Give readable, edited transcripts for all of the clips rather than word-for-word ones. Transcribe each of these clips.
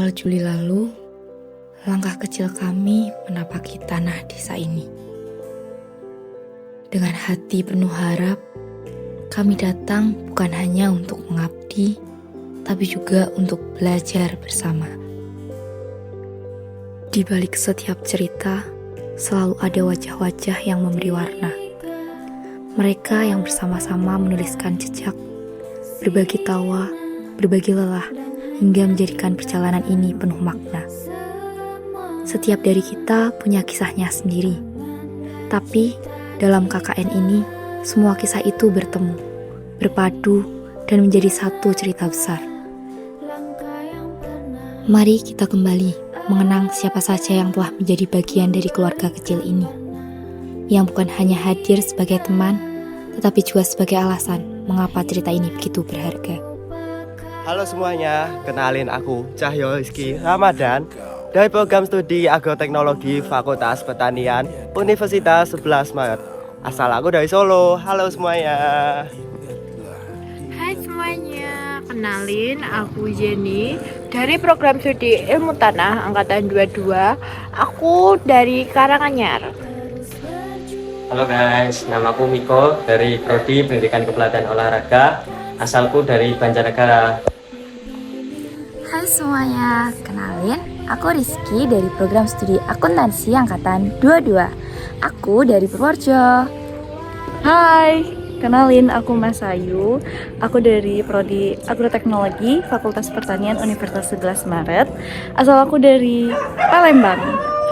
Awal Juli lalu, langkah kecil kami menapaki tanah desa ini. Dengan hati penuh harap, kami datang bukan hanya untuk mengabdi, tapi juga untuk belajar bersama. Di balik setiap cerita, selalu ada wajah-wajah yang memberi warna. Mereka yang bersama-sama menuliskan jejak, berbagi tawa, berbagi lelah, hingga menjadikan perjalanan ini penuh makna. Setiap dari kita punya kisahnya sendiri. Tapi, dalam KKN ini, semua kisah itu bertemu, berpadu, dan menjadi satu cerita besar. Mari kita kembali mengenang siapa saja yang telah menjadi bagian dari keluarga kecil ini. Yang bukan hanya hadir sebagai teman, tetapi juga sebagai alasan mengapa cerita ini begitu berharga. Halo semuanya, kenalin aku Cahyo Rizky Ramadan dari program studi Agroteknologi Fakultas Pertanian Universitas 11 Maret. Asal aku dari Solo. Halo semuanya. Hai semuanya, kenalin aku Jenny dari program studi Ilmu Tanah Angkatan 22. Aku dari Karanganyar. Halo guys, namaku Miko dari Prodi Pendidikan Kepelatihan Olahraga. Asalku dari Banjarnegara. Hai semuanya, kenalin, aku Rizky dari program studi akuntansi angkatan 22. Aku dari Purworejo. Hai, kenalin aku Mas Ayu. Aku dari Prodi Agroteknologi Fakultas Pertanian Universitas 11 Maret. Asal aku dari Palembang.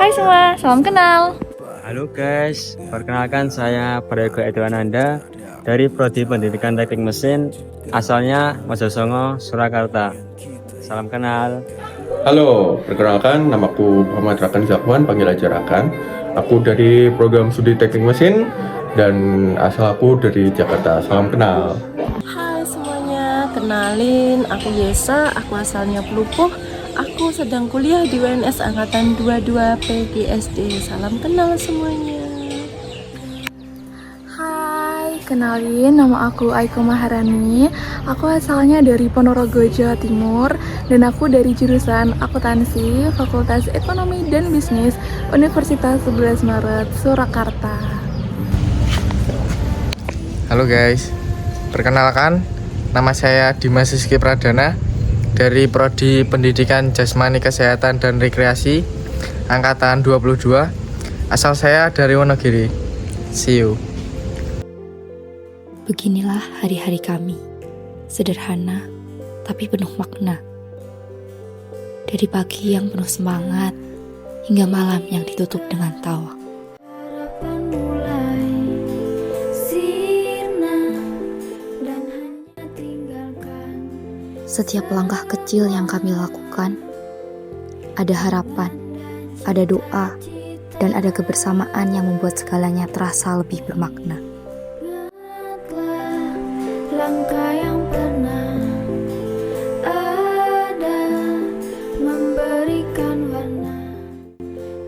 Hai semua, salam kenal. Halo guys, perkenalkan saya Prayogo Edwananda dari Prodi Pendidikan Teknik Mesin, asalnya Mojosongo, Surakarta. Salam kenal. Halo, perkenalkan namaku Muhammad Rakan Zakwan, panggil aja Rakan. Aku dari program studi Teknik Mesin dan asal aku dari Jakarta. Salam kenal. Hai semuanya, kenalin aku Yesa, aku asalnya Pelupuh. Aku sedang kuliah di UNS Angkatan 22 PGSD. Salam kenal semuanya. Hai, kenalin nama aku Aiko Maharani. Aku asalnya dari Ponorogo, Jawa Timur. Dan aku dari jurusan akuntansi Fakultas Ekonomi dan Bisnis Universitas 11 Maret, Surakarta. Halo guys, perkenalkan nama saya Dimas Rizky Pradana dari Prodi Pendidikan Jasmani Kesehatan dan Rekreasi Angkatan 22. Asal saya dari Wonogiri. See you. Beginilah hari-hari kami, sederhana tapi penuh makna. Dari pagi yang penuh semangat hingga malam yang ditutup dengan tawa. Setiap langkah kecil yang kami lakukan, ada harapan, ada doa, dan ada kebersamaan yang membuat segalanya terasa lebih bermakna. Langkah yang pernah ada memberikan warna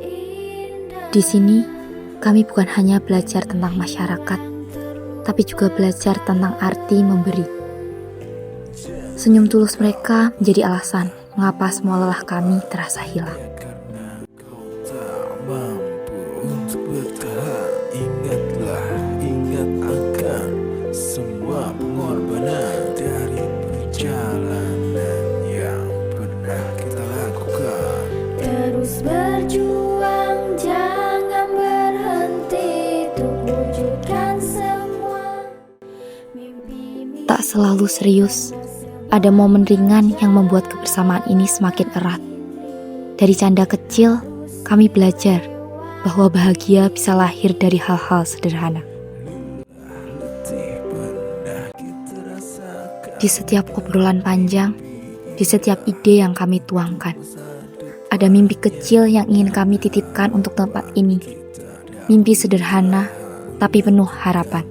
indah. Di sini, kami bukan hanya belajar tentang masyarakat, tapi juga belajar tentang arti memberi. Senyum tulus mereka menjadi alasan mengapa semua lelah kami terasa hilang. Ingat akan semua pengorbanan dari perjalanan yang pernah kita lakukan. Terus berjuang, jangan berhenti untuk wujudkan semua mimpi-mimpi. Tak selalu serius, ada momen ringan yang membuat kebersamaan ini semakin erat. Dari canda kecil, kami belajar bahwa bahagia bisa lahir dari hal-hal sederhana. Di setiap obrolan panjang, di setiap ide yang kami tuangkan, ada mimpi kecil yang ingin kami titipkan untuk tempat ini. Mimpi sederhana, tapi penuh harapan.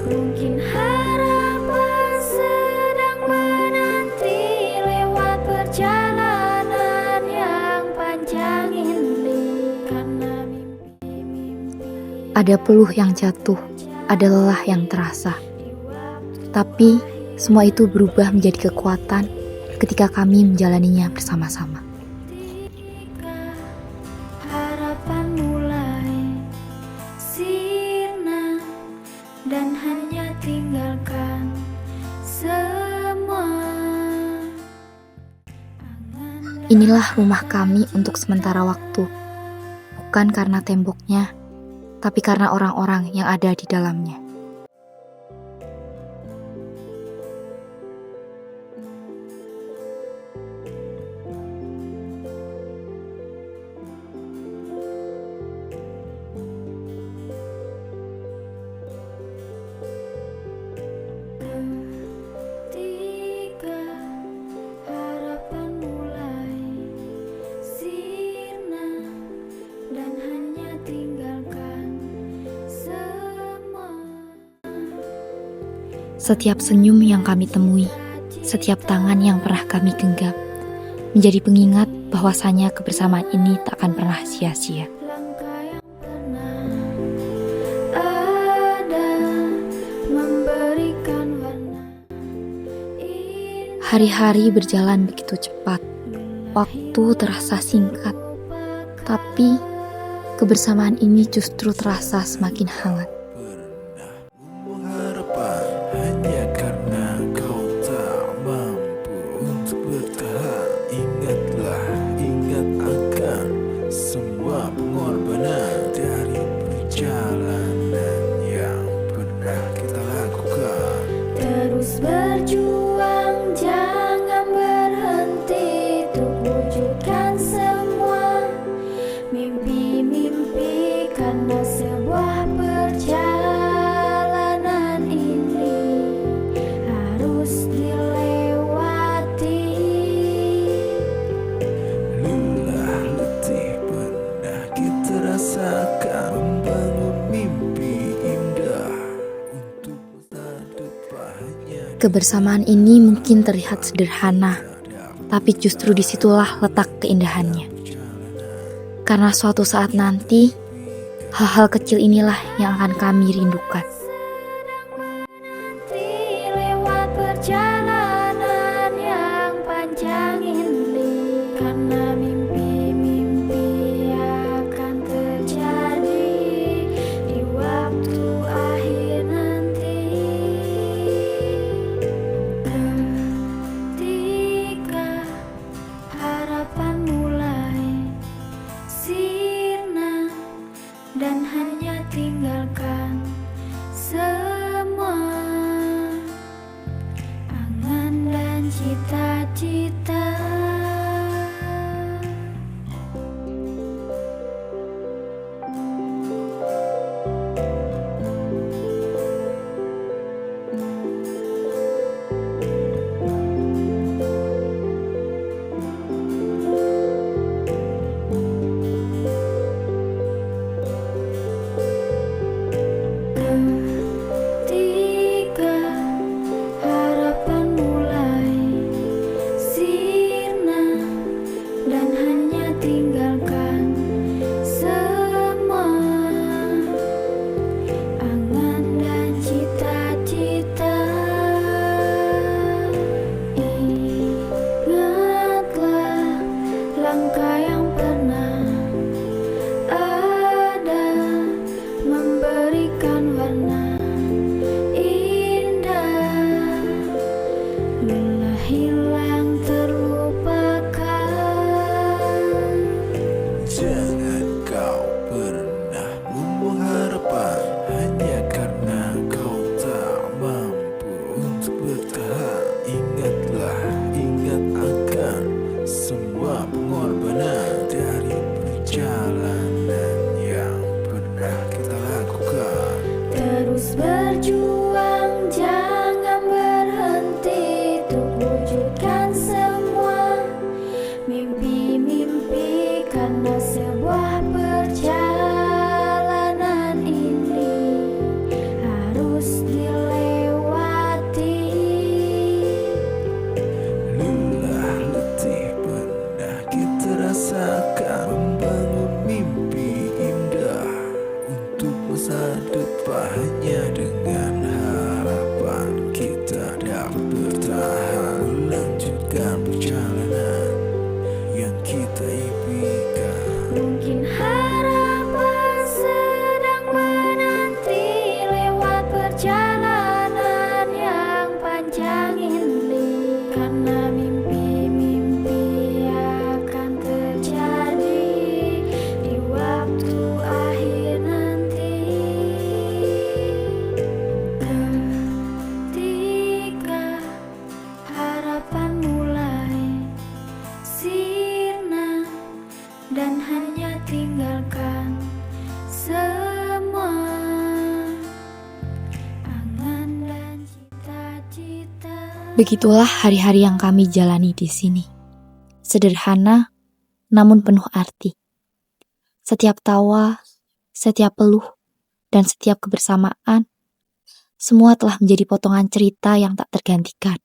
Mungkin harapan sedang menanti lewat perjalanan yang panjang ini. Karena mimpi-mimpi Ada peluh yang jatuh, ada lelah yang terasa. Tapi Semua itu berubah menjadi kekuatan ketika kami menjalaninya bersama-sama. Harapan mulai sirna dan hanya tinggalkan semua. Inilah rumah kami untuk sementara waktu. Bukan karena temboknya, tapi karena orang-orang yang ada di dalamnya. Setiap senyum yang kami temui, setiap tangan yang pernah kami genggam, menjadi pengingat bahwasanya kebersamaan ini tak akan pernah sia-sia. Hari-hari berjalan begitu cepat, waktu terasa singkat, tapi kebersamaan ini justru terasa semakin hangat. Hanya karena kau tak mampu untuk bertahan. Ingatlah, ingat akan semua pengorbanan dari perjalanan yang pernah kita lakukan. Terus berjuang, jangan berhenti untuk wujudkan semua mimpi-mimpi, karena sebuah perjalanan ini harus dilewati. Lelah letih pernah kita rasakan, membangun mimpi indah untuk masa depannya. Kebersamaan ini mungkin terlihat sederhana, tapi justru disitulah letak keindahannya. Karena suatu saat nanti, hal-hal kecil inilah yang akan kami rindukan. Lewat perjalanan yang panjang ini, karena mimpi-mimpi akan terjadi di waktu akhir nanti. Ketika harapan mulai sirna dan hanya tinggalkan semua angan dan cita-cita. Ketika harapan mulai sirna dan hanya tinggalkan semua angan dan cita-cita. Ingatlah langkah yang pernah ada, memberikan warna indah. Lelah hilang terlupakan. Jangan kau pernah membuang harapan hanya karena kau tak mampu untuk bertahan. Ingatlah, ingat akan semua pengorbanan dari perjalanan yang pernah kita lakukan. Terus berjuang, jangan berhenti untuk wujudkan semua mimpi-mimpi, karena sebuah perjalanan ini harus dilewati. Begitulah hari-hari yang kami jalani di sini. Sederhana, namun penuh arti. Setiap tawa, setiap peluh, dan setiap kebersamaan, semua telah menjadi potongan cerita yang tak tergantikan.